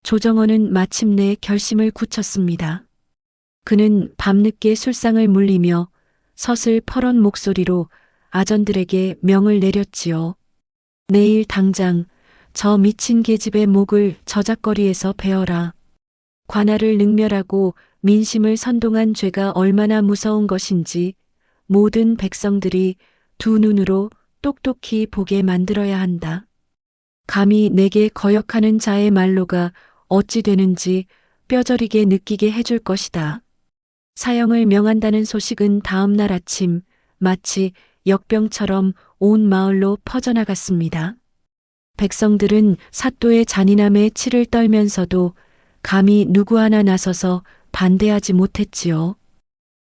조정원은 마침내 결심을 굳혔습니다. 그는 밤늦게 술상을 물리며 서슬 퍼런 목소리로 아전들에게 명을 내렸지요. 내일 당장 저 미친 계집의 목을 저작거리에서 베어라. 관아를 능멸하고 민심을 선동한 죄가 얼마나 무서운 것인지 모든 백성들이 두 눈으로 똑똑히 보게 만들어야 한다. 감히 내게 거역하는 자의 말로가 어찌 되는지 뼈저리게 느끼게 해줄 것이다. 사형을 명한다는 소식은 다음 날 아침 마치 역병처럼 온 마을로 퍼져나갔습니다. 백성들은 사또의 잔인함에 치를 떨면서도 감히 누구 하나 나서서 반대하지 못했지요.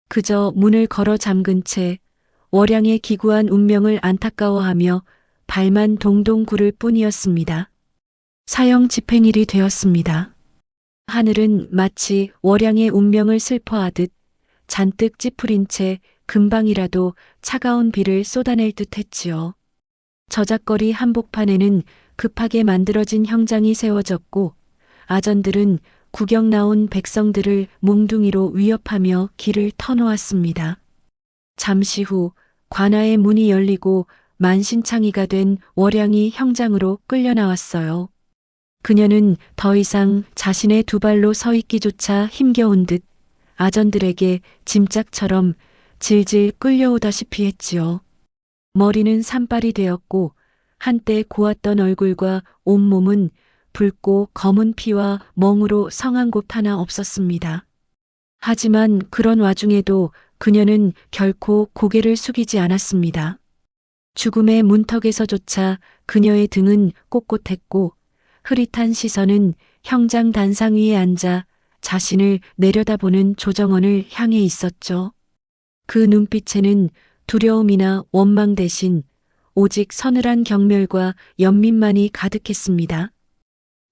그저 문을 걸어 잠근 채 월양의 기구한 운명을 안타까워하며 발만 동동 구를 뿐이었습니다. 사형 집행일이 되었습니다. 하늘은 마치 월양의 운명을 슬퍼하듯 잔뜩 찌푸린 채 금방이라도 차가운 비를 쏟아낼 듯 했지요. 저작거리 한복판에는 급하게 만들어진 형장이 세워졌고 아전들은 구경 나온 백성들을 몽둥이로 위협하며 길을 터놓았습니다. 잠시 후 관아의 문이 열리고 만신창이가 된 월양이 형장으로 끌려 나왔어요. 그녀는 더 이상 자신의 두 발로 서 있기조차 힘겨운 듯 아전들에게 짐짝처럼 질질 끌려오다시피 했지요. 머리는 산발이 되었고 한때 고왔던 얼굴과 온몸은 붉고 검은 피와 멍으로 성한 곳 하나 없었습니다. 하지만 그런 와중에도 그녀는 결코 고개를 숙이지 않았습니다. 죽음의 문턱에서조차 그녀의 등은 꼿꼿했고 흐릿한 시선은 형장 단상 위에 앉아 자신을 내려다보는 조정원을 향해 있었죠. 그 눈빛에는 두려움이나 원망 대신 오직 서늘한 경멸과 연민만이 가득했습니다.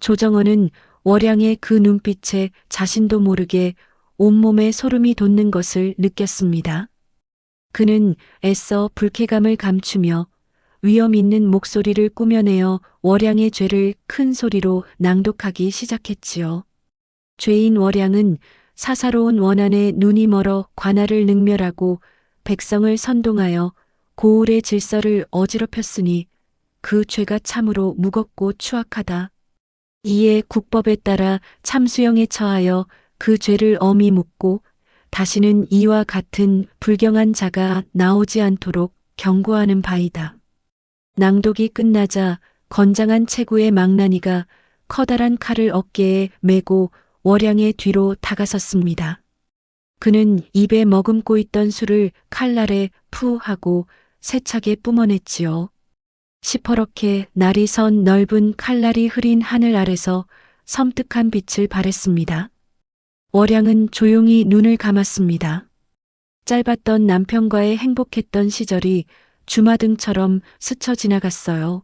조정원은 월양의 그 눈빛에 자신도 모르게 온몸에 소름이 돋는 것을 느꼈습니다. 그는 애써 불쾌감을 감추며 위험 있는 목소리를 꾸며내어 월양의 죄를 큰 소리로 낭독하기 시작했지요. 죄인 월양은 사사로운 원한에 눈이 멀어 관아를 능멸하고 백성을 선동하여 고을의 질서를 어지럽혔으니 그 죄가 참으로 무겁고 추악하다. 이에 국법에 따라 참수형에 처하여 그 죄를 엄히 묻고 다시는 이와 같은 불경한 자가 나오지 않도록 경고하는 바이다. 낭독이 끝나자 건장한 체구의 망나니가 커다란 칼을 어깨에 메고 월양의 뒤로 다가섰습니다. 그는 입에 머금고 있던 술을 칼날에 푸 하고 세차게 뿜어냈지요. 시퍼렇게 날이 선 넓은 칼날이 흐린 하늘 아래서 섬뜩한 빛을 발했습니다. 월양은 조용히 눈을 감았습니다. 짧았던 남편과의 행복했던 시절이 주마등처럼 스쳐 지나갔어요.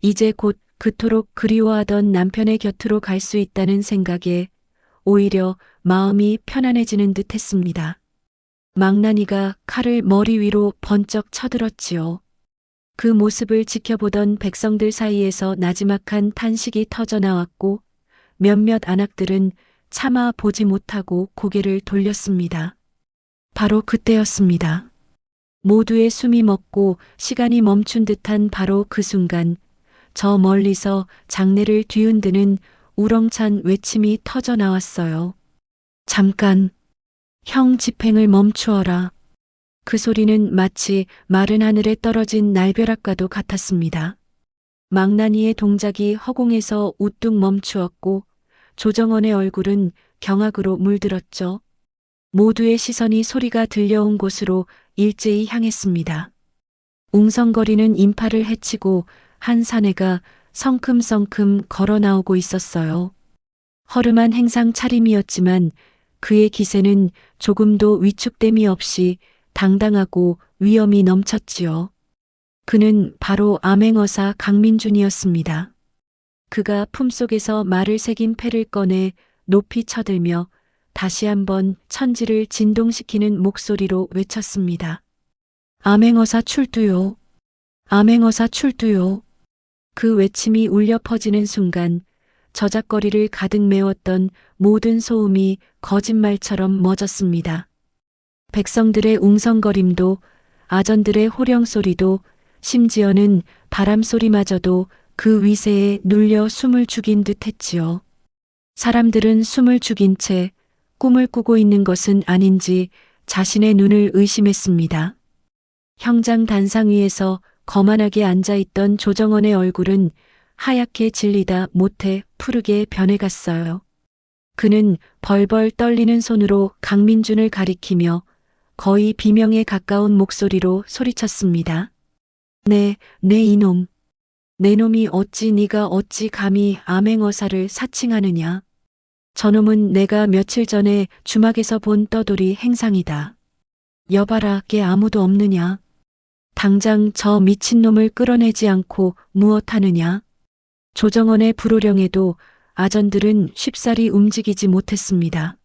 이제 곧 그토록 그리워하던 남편의 곁으로 갈 수 있다는 생각에 오히려 마음이 편안해지는 듯 했습니다. 망나니가 칼을 머리 위로 번쩍 쳐들었지요. 그 모습을 지켜보던 백성들 사이에서 나지막한 탄식이 터져나왔고 몇몇 안악들은 차마 보지 못하고 고개를 돌렸습니다. 바로 그때였습니다. 모두의 숨이 멎고 시간이 멈춘 듯한 바로 그 순간 저 멀리서 장내를 뒤흔드는 우렁찬 외침이 터져나왔어요. 잠깐, 형 집행을 멈추어라. 그 소리는 마치 마른 하늘에 떨어진 날벼락과도 같았습니다. 망나니의 동작이 허공에서 우뚝 멈추었고 조정원의 얼굴은 경악으로 물들었죠. 모두의 시선이 소리가 들려온 곳으로 일제히 향했습니다. 웅성거리는 인파를 헤치고 한 사내가 성큼성큼 걸어 나오고 있었어요. 허름한 행상 차림이었지만 그의 기세는 조금도 위축됨이 없이 당당하고 위엄이 넘쳤지요. 그는 바로 암행어사 강민준이었습니다. 그가 품속에서 말을 새긴 패를 꺼내 높이 쳐들며 다시 한번 천지를 진동시키는 목소리로 외쳤습니다. 암행어사 출두요. 암행어사 출두요. 그 외침이 울려 퍼지는 순간 저작거리를 가득 메웠던 모든 소음이 거짓말처럼 멎었습니다. 백성들의 웅성거림도 아전들의 호령소리도 심지어는 바람소리마저도 그 위세에 눌려 숨을 죽인 듯 했지요. 사람들은 숨을 죽인 채 꿈을 꾸고 있는 것은 아닌지 자신의 눈을 의심했습니다. 형장 단상 위에서 거만하게 앉아있던 조정원의 얼굴은 하얗게 질리다 못해 푸르게 변해갔어요. 그는 벌벌 떨리는 손으로 강민준을 가리키며 거의 비명에 가까운 목소리로 소리쳤습니다. 네 이놈. 내 놈이 어찌 네가 어찌 감히 암행어사를 사칭하느냐. 저놈은 내가 며칠 전에 주막에서 본 떠돌이 행상이다. 여봐라, 걔 아무도 없느냐. 당장 저 미친놈을 끌어내지 않고 무엇하느냐. 조정원의 불호령에도 아전들은 쉽사리 움직이지 못했습니다.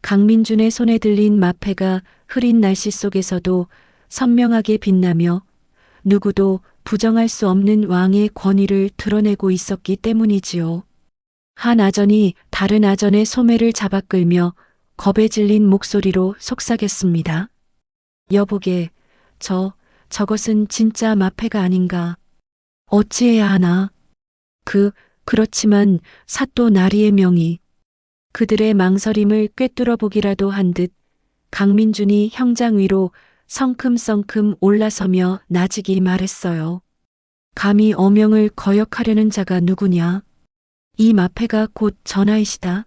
강민준의 손에 들린 마패가 흐린 날씨 속에서도 선명하게 빛나며 누구도 부정할 수 없는 왕의 권위를 드러내고 있었기 때문이지요. 한 아전이 다른 아전의 소매를 잡아 끌며 겁에 질린 목소리로 속삭였습니다. 여보게, 저것은 진짜 마패가 아닌가. 어찌해야 하나. 그렇지만 사또 나리의 명이. 그들의 망설임을 꿰뚫어 보기라도 한 듯 강민준이 형장 위로 성큼성큼 올라서며 나직이 말했어요. 감히 어명을 거역하려는 자가 누구냐. 이 마패가 곧 전하이시다.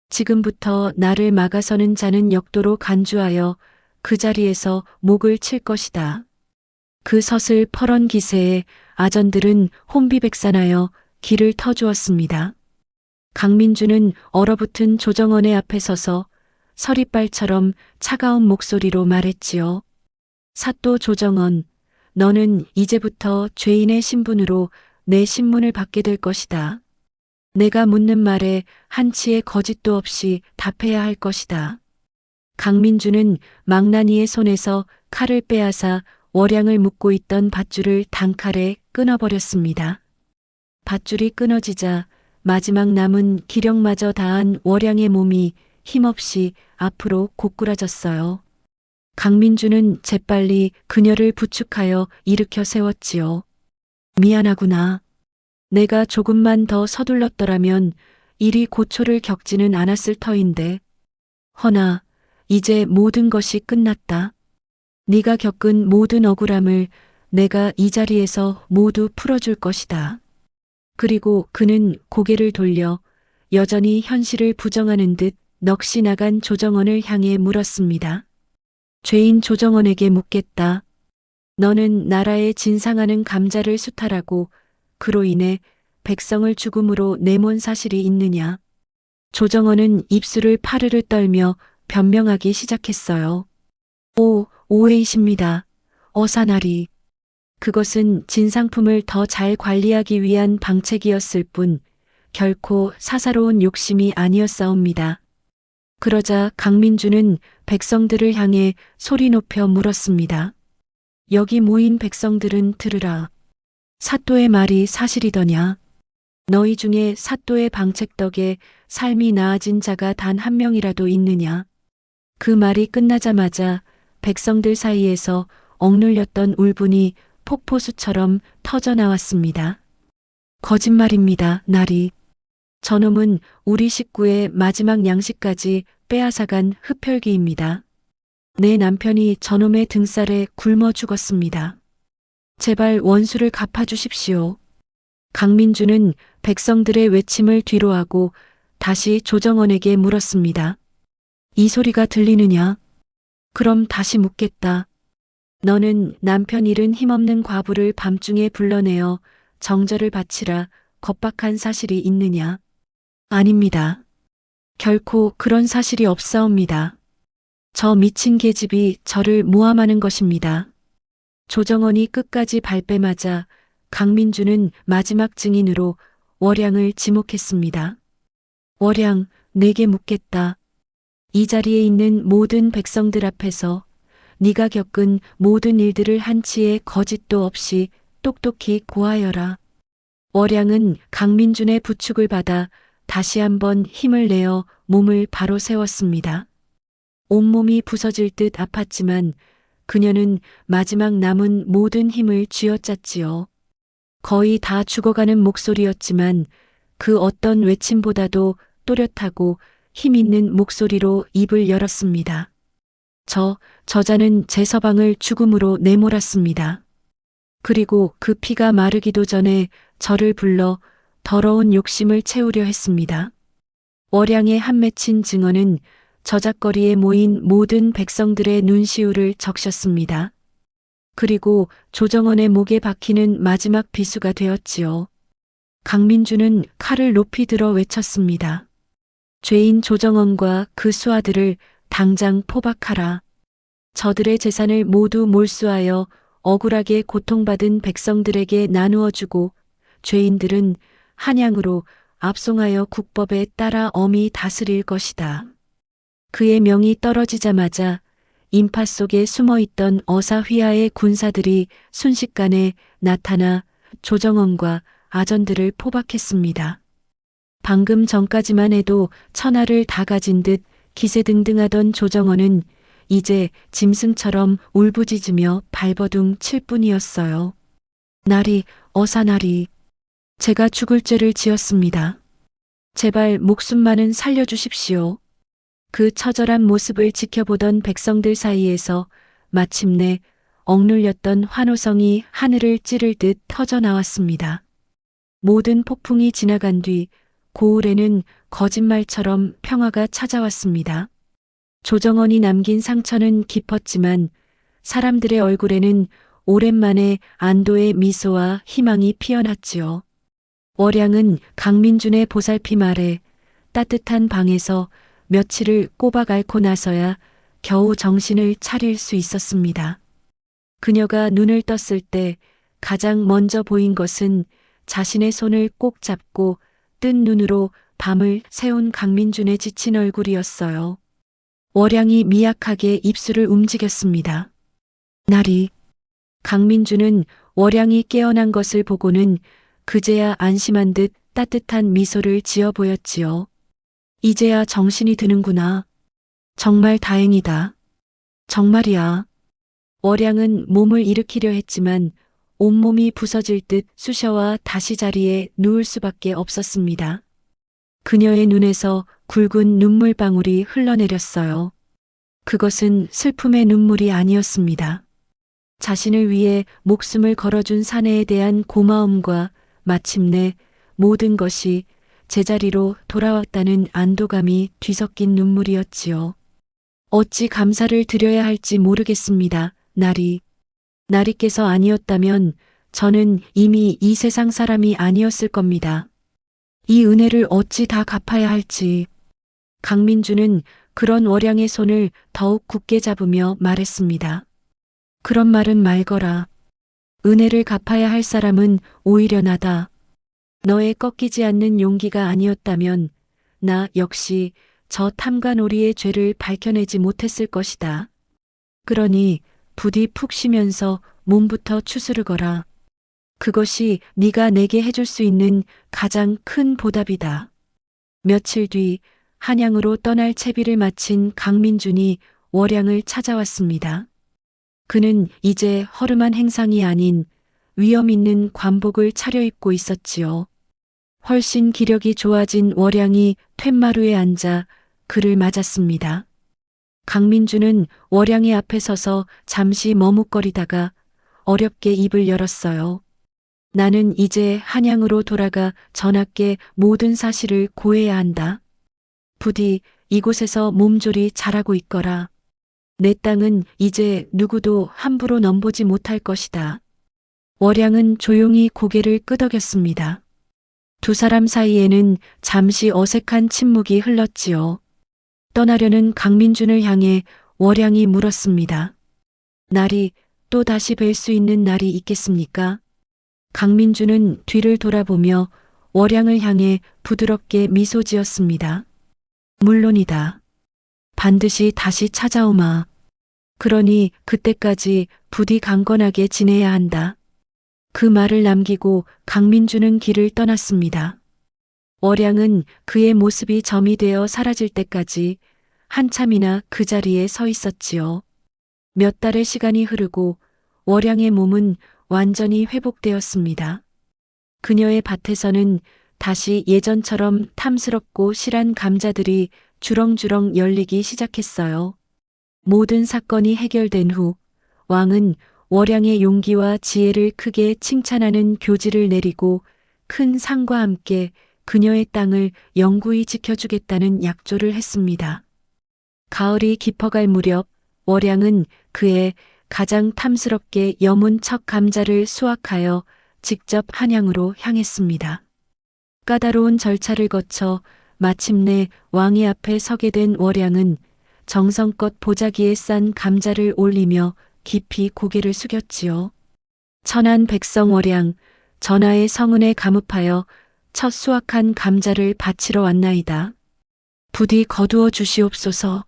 지금부터 나를 막아서는 자는 역도로 간주하여 그 자리에서 목을 칠 것이다. 그 서슬 퍼런 기세에 아전들은 혼비백산하여 길을 터주었습니다. 강민준은 얼어붙은 조정원의 앞에 서서 서리발처럼 차가운 목소리로 말했지요. 사또 조정원, 너는 이제부터 죄인의 신분으로 내 신문을 받게 될 것이다. 내가 묻는 말에 한치의 거짓도 없이 답해야 할 것이다. 강민준은 망나니의 손에서 칼을 빼앗아 월양을 묶고 있던 밧줄을 단칼에 끊어버렸습니다. 밧줄이 끊어지자 마지막 남은 기력마저 다한 월양의 몸이 힘없이 앞으로 고꾸라졌어요. 강민준은 재빨리 그녀를 부축하여 일으켜 세웠지요. 미안하구나. 내가 조금만 더 서둘렀더라면 이리 고초를 겪지는 않았을 터인데. 허나 이제 모든 것이 끝났다. 네가 겪은 모든 억울함을 내가 이 자리에서 모두 풀어줄 것이다. 그리고 그는 고개를 돌려 여전히 현실을 부정하는 듯 넋이 나간 조정원을 향해 물었습니다. 죄인 조정원에게 묻겠다. 너는 나라에 진상하는 감자를 수탈하고 그로 인해 백성을 죽음으로 내몬 사실이 있느냐. 조정원은 입술을 파르르 떨며 변명하기 시작했어요. 오해이십니다. 어사나리. 그것은 진상품을 더 잘 관리하기 위한 방책이었을 뿐 결코 사사로운 욕심이 아니었사옵니다. 그러자 강민준은 백성들을 향해 소리 높여 물었습니다. 여기 모인 백성들은 들으라. 사또의 말이 사실이더냐? 너희 중에 사또의 방책 덕에 삶이 나아진 자가 단 한 명이라도 있느냐? 그 말이 끝나자마자 백성들 사이에서 억눌렸던 울분이 폭포수처럼 터져나왔습니다. 거짓말입니다, 나리. 저놈은 우리 식구의 마지막 양식까지 빼앗아간 흡혈귀입니다. 내 남편이 저놈의 등살에 굶어 죽었습니다. 제발 원수를 갚아주십시오. 강민준은 백성들의 외침을 뒤로하고 다시 조정원에게 물었습니다. 이 소리가 들리느냐? 그럼 다시 묻겠다. 너는 남편 잃은 힘없는 과부를 밤중에 불러내어 정절을 바치라 겁박한 사실이 있느냐? 아닙니다. 결코 그런 사실이 없사옵니다. 저 미친 계집이 저를 모함하는 것입니다. 조정원이 끝까지 발뺌하자 강민준은 마지막 증인으로 월양을 지목했습니다. 월양, 내게 묻겠다. 이 자리에 있는 모든 백성들 앞에서 네가 겪은 모든 일들을 한치의 거짓도 없이 똑똑히 고하여라. 월양은 강민준의 부축을 받아 다시 한번 힘을 내어 몸을 바로 세웠습니다. 온몸이 부서질 듯 아팠지만 그녀는 마지막 남은 모든 힘을 쥐어짰지요. 거의 다 죽어가는 목소리였지만 그 어떤 외침보다도 또렷하고 힘 있는 목소리로 입을 열었습니다. 저자는 제 서방을 죽음으로 내몰았습니다. 그리고 그 피가 마르기도 전에 저를 불러 더러운 욕심을 채우려 했습니다. 월양의 한 맺힌 증언은 저작거리에 모인 모든 백성들의 눈시울을 적셨습니다. 그리고 조정원의 목에 박히는 마지막 비수가 되었지요. 강민준은 칼을 높이 들어 외쳤습니다. 죄인 조정원과 그 수하들을 당장 포박하라. 저들의 재산을 모두 몰수하여 억울하게 고통받은 백성들에게 나누어 주고 죄인들은 한양으로 압송하여 국법에 따라 엄히 다스릴 것이다. 그의 명이 떨어지자마자 인파 속에 숨어있던 어사휘하의 군사들이 순식간에 나타나 조정원과 아전들을 포박했습니다. 방금 전까지만 해도 천하를 다 가진 듯 기세등등하던 조정원은 이제 짐승처럼 울부짖으며 발버둥 칠 뿐이었어요. 나리, 어사나리. 제가 죽을 죄를 지었습니다. 제발 목숨만은 살려주십시오. 그 처절한 모습을 지켜보던 백성들 사이에서 마침내 억눌렸던 환호성이 하늘을 찌를 듯 터져 나왔습니다. 모든 폭풍이 지나간 뒤 고을에는 거짓말처럼 평화가 찾아왔습니다. 조정원이 남긴 상처는 깊었지만 사람들의 얼굴에는 오랜만에 안도의 미소와 희망이 피어났지요. 월양은 강민준의 보살핌 아래 따뜻한 방에서 며칠을 꼬박 앓고 나서야 겨우 정신을 차릴 수 있었습니다. 그녀가 눈을 떴을 때 가장 먼저 보인 것은 자신의 손을 꼭 잡고 뜬 눈으로 밤을 새운 강민준의 지친 얼굴이었어요. 월양이 미약하게 입술을 움직였습니다. 나리. 강민준은 월양이 깨어난 것을 보고는 그제야 안심한 듯 따뜻한 미소를 지어 보였지요. 이제야 정신이 드는구나. 정말 다행이다. 정말이야. 월양은 몸을 일으키려 했지만 온몸이 부서질 듯 쑤셔와 다시 자리에 누울 수밖에 없었습니다. 그녀의 눈에서 굵은 눈물방울이 흘러내렸어요. 그것은 슬픔의 눈물이 아니었습니다. 자신을 위해 목숨을 걸어준 사내에 대한 고마움과 마침내 모든 것이 제자리로 돌아왔다는 안도감이 뒤섞인 눈물이었지요. 어찌 감사를 드려야 할지 모르겠습니다. 나리께서 아니었다면 저는 이미 이 세상 사람이 아니었을 겁니다. 이 은혜를 어찌 다 갚아야 할지. 강민주는 그런 월양의 손을 더욱 굳게 잡으며 말했습니다. 그런 말은 말거라. 은혜를 갚아야 할 사람은 오히려 나다. 너의 꺾이지 않는 용기가 아니었다면 나 역시 저 탐관오리의 죄를 밝혀내지 못했을 것이다. 그러니 부디 푹 쉬면서 몸부터 추스르거라. 그것이 네가 내게 해줄 수 있는 가장 큰 보답이다. 며칠 뒤 한양으로 떠날 채비를 마친 강민준이 월양을 찾아왔습니다. 그는 이제 허름한 행상이 아닌 위엄 있는 관복을 차려입고 있었지요. 훨씬 기력이 좋아진 월양이 툇마루에 앉아 그를 맞았습니다. 강민주는 월양의 앞에 서서 잠시 머뭇거리다가 어렵게 입을 열었어요. 나는 이제 한양으로 돌아가 전하께 모든 사실을 고해야 한다. 부디 이곳에서 몸조리 잘하고 있거라. 내 땅은 이제 누구도 함부로 넘보지 못할 것이다. 월양은 조용히 고개를 끄덕였습니다. 두 사람 사이에는 잠시 어색한 침묵이 흘렀지요. 떠나려는 강민준을 향해 월양이 물었습니다. 날이 또 다시 뵐 수 있는 날이 있겠습니까? 강민준은 뒤를 돌아보며 월양을 향해 부드럽게 미소 지었습니다. 물론이다. 반드시 다시 찾아오마. 그러니 그때까지 부디 강건하게 지내야 한다. 그 말을 남기고 강민준은 길을 떠났습니다. 월양은 그의 모습이 점이 되어 사라질 때까지 한참이나 그 자리에 서 있었지요. 몇 달의 시간이 흐르고 월양의 몸은 완전히 회복되었습니다. 그녀의 밭에서는 다시 예전처럼 탐스럽고 실한 감자들이 주렁주렁 열리기 시작했어요. 모든 사건이 해결된 후 왕은 월양의 용기와 지혜를 크게 칭찬하는 교지를 내리고 큰 상과 함께 그녀의 땅을 영구히 지켜주겠다는 약조를 했습니다. 가을이 깊어갈 무렵 월양은 그의 가장 탐스럽게 여문 척 감자를 수확하여 직접 한양으로 향했습니다. 까다로운 절차를 거쳐 마침내 왕의 앞에 서게 된 월양은 정성껏 보자기에 싼 감자를 올리며 깊이 고개를 숙였지요. 천안 백성 월양, 전하의 성은에 감읍하여 첫 수확한 감자를 바치러 왔나이다. 부디 거두어 주시옵소서.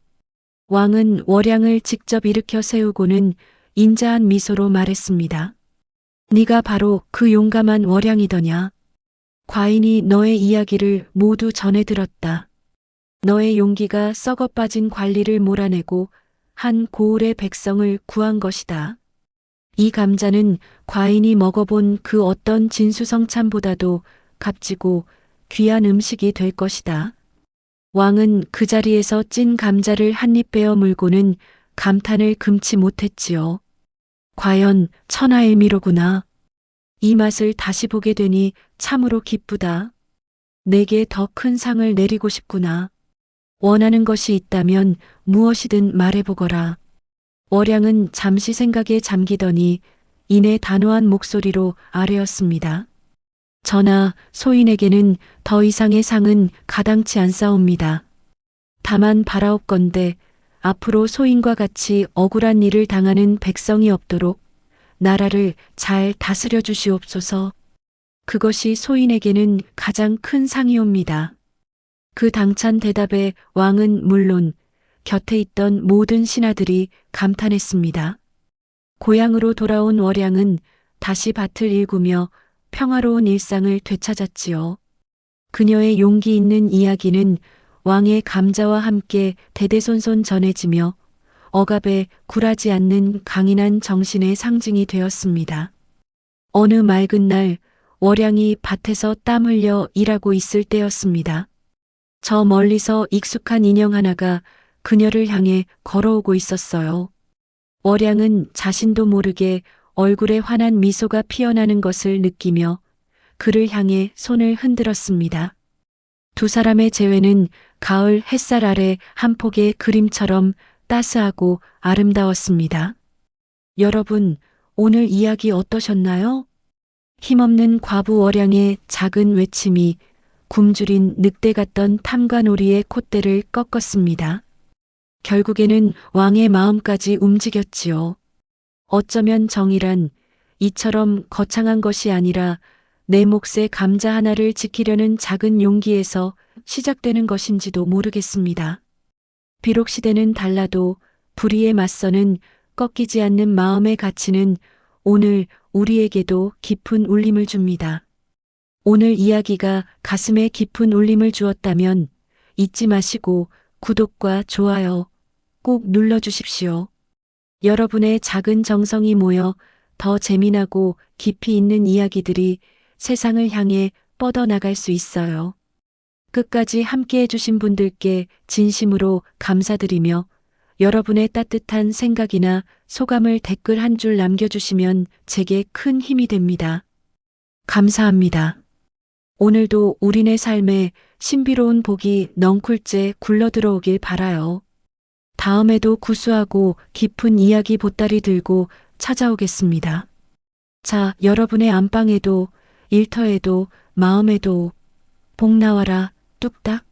왕은 월양을 직접 일으켜 세우고는 인자한 미소로 말했습니다. 네가 바로 그 용감한 월양이더냐. 과인이 너의 이야기를 모두 전해 들었다. 너의 용기가 썩어 빠진 관리를 몰아내고 한 고을의 백성을 구한 것이다. 이 감자는 과인이 먹어본 그 어떤 진수성찬보다도 값지고 귀한 음식이 될 것이다. 왕은 그 자리에서 찐 감자를 한 입 베어 물고는 감탄을 금치 못했지요. 과연 천하의 미로구나. 이 맛을 다시 보게 되니 참으로 기쁘다. 내게 더 큰 상을 내리고 싶구나. 원하는 것이 있다면 무엇이든 말해보거라. 월양은 잠시 생각에 잠기더니 이내 단호한 목소리로 아뢰었습니다. 전하, 소인에게는 더 이상의 상은 가당치 않사옵니다. 다만 바라옵건대 앞으로 소인과 같이 억울한 일을 당하는 백성이 없도록 나라를 잘 다스려 주시옵소서. 그것이 소인에게는 가장 큰 상이옵니다. 그 당찬 대답에 왕은 물론 곁에 있던 모든 신하들이 감탄했습니다. 고향으로 돌아온 월양은 다시 밭을 일구며 평화로운 일상을 되찾았지요. 그녀의 용기 있는 이야기는 왕의 감자와 함께 대대손손 전해지며 억압에 굴하지 않는 강인한 정신의 상징이 되었습니다. 어느 맑은 날 월양이 밭에서 땀 흘려 일하고 있을 때였습니다. 저 멀리서 익숙한 인형 하나가 그녀를 향해 걸어오고 있었어요. 월양은 자신도 모르게 얼굴에 환한 미소가 피어나는 것을 느끼며 그를 향해 손을 흔들었습니다. 두 사람의 재회는 가을 햇살 아래 한 폭의 그림처럼 따스하고 아름다웠습니다. 여러분, 오늘 이야기 어떠셨나요? 힘없는 과부 월양의 작은 외침이 굶주린 늑대 같던 탐관오리의 콧대를 꺾었습니다. 결국에는 왕의 마음까지 움직였지요. 어쩌면 정의란 이처럼 거창한 것이 아니라 내 몫의 감자 하나를 지키려는 작은 용기에서 시작되는 것인지도 모르겠습니다. 비록 시대는 달라도 불의에 맞서는 꺾이지 않는 마음의 가치는 오늘 우리에게도 깊은 울림을 줍니다. 오늘 이야기가 가슴에 깊은 울림을 주었다면 잊지 마시고 구독과 좋아요 꼭 눌러주십시오. 여러분의 작은 정성이 모여 더 재미나고 깊이 있는 이야기들이 세상을 향해 뻗어나갈 수 있어요. 끝까지 함께 해주신 분들께 진심으로 감사드리며 여러분의 따뜻한 생각이나 소감을 댓글 한 줄 남겨주시면 제게 큰 힘이 됩니다. 감사합니다. 오늘도 우리네 삶에 신비로운 복이 넝쿨째 굴러들어오길 바라요. 다음에도 구수하고 깊은 이야기 보따리 들고 찾아오겠습니다. 자, 여러분의 안방에도 일터에도 마음에도 복 나와라 뚝딱.